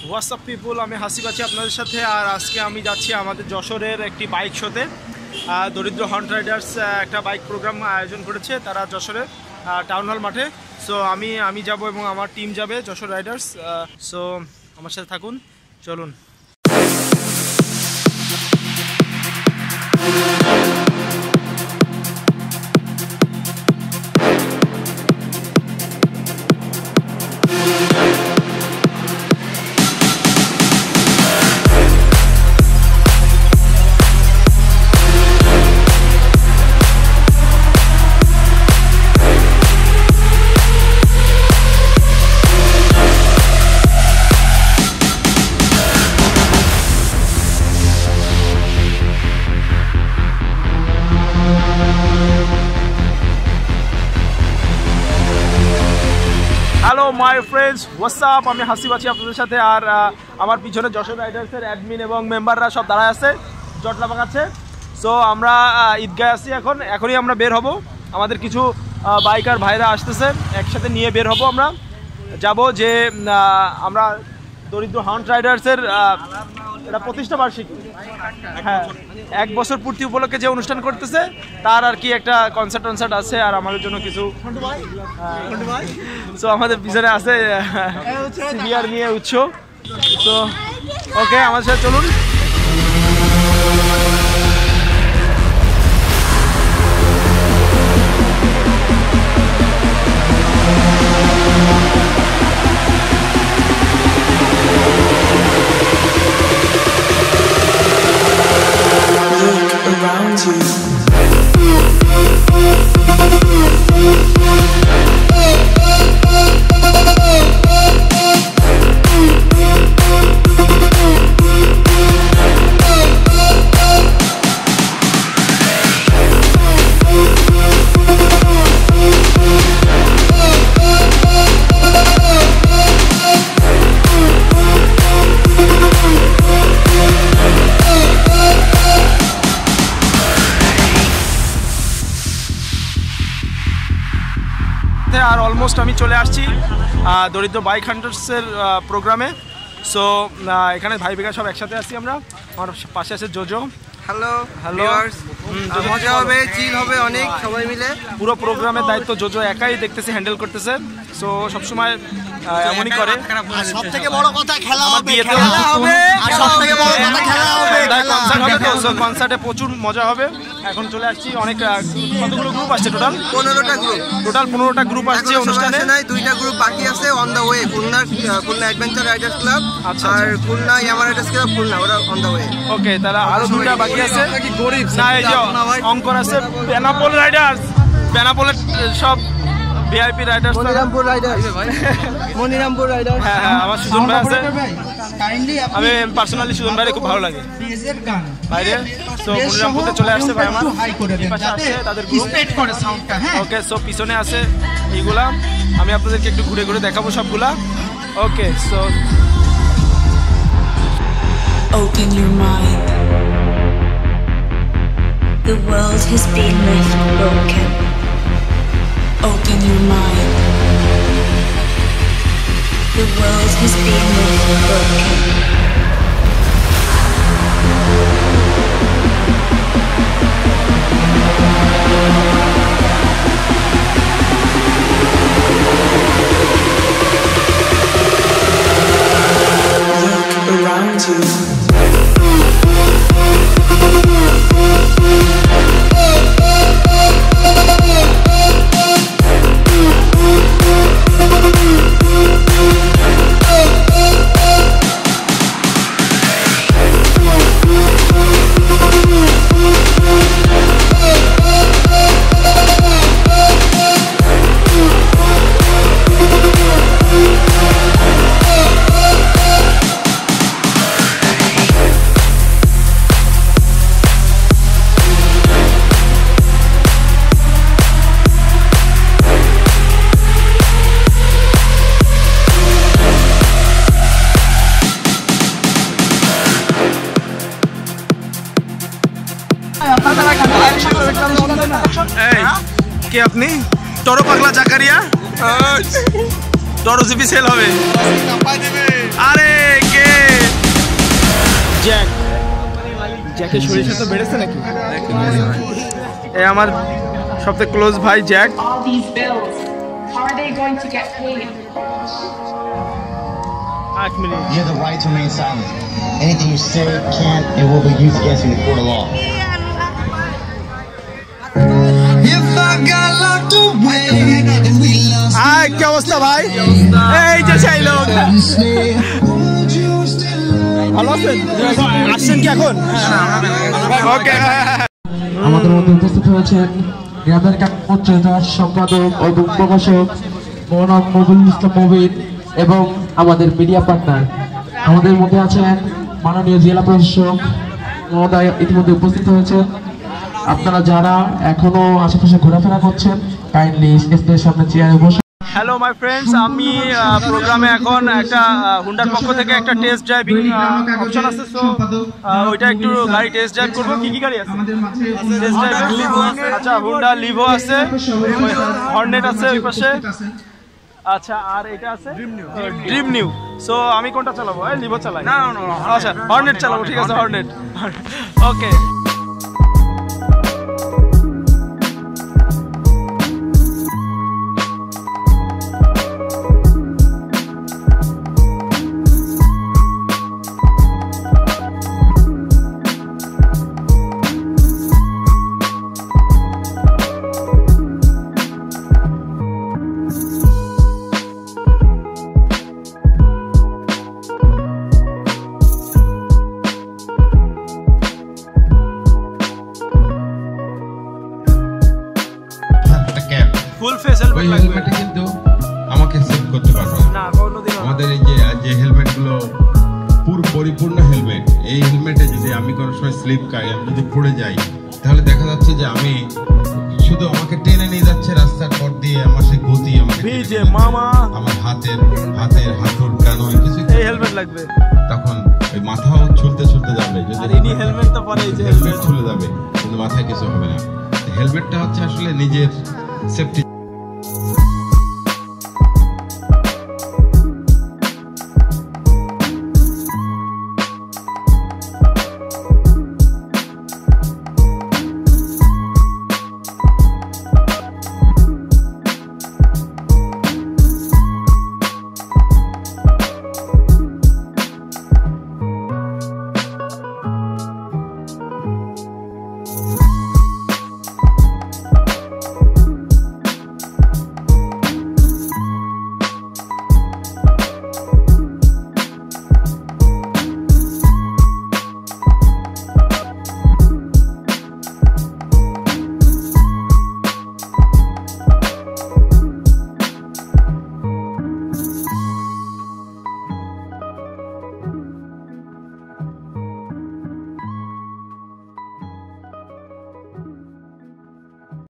WhatsApp পিপুল, আমি হাসিব আছি আপনাদের সাথে। আর আজকে আমি যাচ্ছি আমাদের যশোরের একটি বাইক শোতে। দরিদ্র হন্ট রাইডার্স একটা বাইক প্রোগ্রাম আয়োজন করেছে তারা যশোরের টাউন হল মাঠে। সো আমি যাব এবং আমার টিম যাবে যশোর রাইডার্স। সো আমার সাথে থাকুন, চলুন। হ্যালো মাই ফ্রেন্ডস, হোয়াটসঅ্যাপ, আমি হাসিব আছি আপনাদের সাথে। আর আমার পিছনে যশোর রাইডার্সের অ্যাডমিন এবং মেম্বাররা সব দাঁড়ায় আছে, জটলা পাকাচ্ছে। সো আমরা ঈদগায় আছি, এখনই আমরা বের হব। আমাদের কিছু বাইকার ভাইরা আসতেছে, একসাথে নিয়ে বের হব। আমরা যাব যে আমরা দরিদ্র হন্ট রাইডার্সের এটা প্রতিষ্ঠা বার্ষিকী, হ্যাঁ, 1 বছর পূর্তি উপলক্ষে যে অনুষ্ঠান করতেছে তার আর কি একটা কনসার্ট আছে। আর আমাদের জন্য কিছু সো আমাদের পিছনে আছে সিবিআর নিয়ে উৎস। তো ওকে, আমাদের সাথে চলুন। আর অলমোস্ট আমি চলে আসছি দরিদ্র বাইক হান্টার্সের প্রোগ্রামে। সো এখানে ভাই বেগা সব একসাথে আসছি আমরা। আমার পাশে আছে জোজো। হ্যালো হ্যালো, মজা হবে, চিল হবে অনেক, সবাই মিলে। পুরো প্রোগ্রামের দায়িত্ব জোজো একাই দেখতেছে, হ্যান্ডেল করতেছে। সো সবসময় এমনই করে। সবথেকে বড় কথা খেলা হবে, সবথেকে বড় কথা খেলা হবে। কনসার্টে প্রচুর মজা হবে। এখন চলে আসছি, অনেক কতগুলো গ্রুপ আসছে? টোটাল 15টা গ্রুপ আসছে অনুষ্ঠানে। 2টা গ্রুপ বাকি আছে on the way. Khulna adventure riders club আর Khulna Yamaha riders club, Khulna, ওরা অন দ্য ওয়ে। ওকে, তাহলে আরো 2টা বাকি আছে। না, এই যে অঙ্কর আছে বেনাপোল রাইডার্স, বেনাপোলের সব ভিআইপি রাইডার্স, মনিরামপুর রাইডার্স। হ্যাঁ হ্যাঁ, আমার সুজন ভাই আছে। আমি পার্সোনালি সুজন ভাইরে খুব ভালো লাগে বাইরে। সো মনিরামপুরতে চলে আসছে ভাই আমার, পাশে আসছে তাদের গ্রুপ। ওকে, সো পিছনে আছে এইগুলা, আমি আপনাদেরকে একটু ঘুরে ঘুরে দেখাবো সবগুলা। ওকে, so open your mind. The world has been left broken. Open your mind. The world has been left broken. Look around you. কে আপনি? টরো পাগলা জাকারিয়া, টরো জিপি সেল হবে। আরে কে জ্যাকের শরীরটা তো বেড়েছে নাকি? এই আমার সবথেকে ক্লোজ ভাই Jack. All these bills, how are they going to get paid? You have the right to remain silent. Anything you say can and will be used against you in the court of law. If I got locked away and we lost. কি অবস্থা ভাই? এই যে সেই লোক। ভালো আছেন? আসছেন কি এখন? ওকে। আমাদের মধ্যে উপস্থিত হয়েছেন গ্রামের পত্রিকার সম্পাদক ও প্রকাশক মোহাম্মদ মবিনুল ইসলাম মুবিন এবং আমাদের মিডিয়া পার্টনার। আমাদের মধ্যে আছেন মাননীয় জেলা প্রশাসক মহোদয় ইতিমধ্যে উপস্থিত হয়েছেন। আপনারা যারা এখনো আশেপাশে ঘোরাফেরা করছেন কাইন্ডলি স্টেজের সামনে চেয়ারে বসে। হ্যালো মাই ফ্রেন্ডস, আমি প্রোগ্রামে এখন একটা হুন্ডার পক্ষ থেকে একটা টেস্ট ড্রাইভিং অপশন আছে। সো ওইটা একটু গাড়ি টেস্ট ড্রাইভ করবো। কি কি গাড়ি আছে টেস্ট ড্রাইভে? আচ্ছা, হুন্ডা লিভো আছে, হর্নেট আছে ওই পাশে। আচ্ছা, আর এটা আছে ড্রিম নিউ। সো আমি কোনটা চালাবো? লিভো চালাই? না, আচ্ছা হর্নেট চালাবো। ঠিক আছে, হর্নেট। ওকে। ফুল ফেস হেলমেট লাগবে কিন্তু আমাকে সেভ করতে পারবে না কোনোদিন। আমাদের এই যে হেলমেটগুলো পরিপূর্ণ হেলমেট, এই হেলমেটে যদি আমি কোনো সময় স্লিপ খাই, আমি যদি পড়ে যাই, তাহলে দেখা যাচ্ছে যে আমি শুধু আমাকে টেনে নিয়ে যাচ্ছে রাস্তার পর দিয়ে, আমার সেই গতি আমাকে ভিজে মামা আমার হাতের হাঁটুর কানো কিছু এই হেলমেট লাগবে। তখন ওই মাথাও ছুলতে যাবে, যদি ইনি হেলমেট তো পরে এই যে হেলমেট ছুলে যাবে কিন্তু মাথায় কিছু হবে না। হেলমেটটা হচ্ছে আসলে নিজের সেফটি।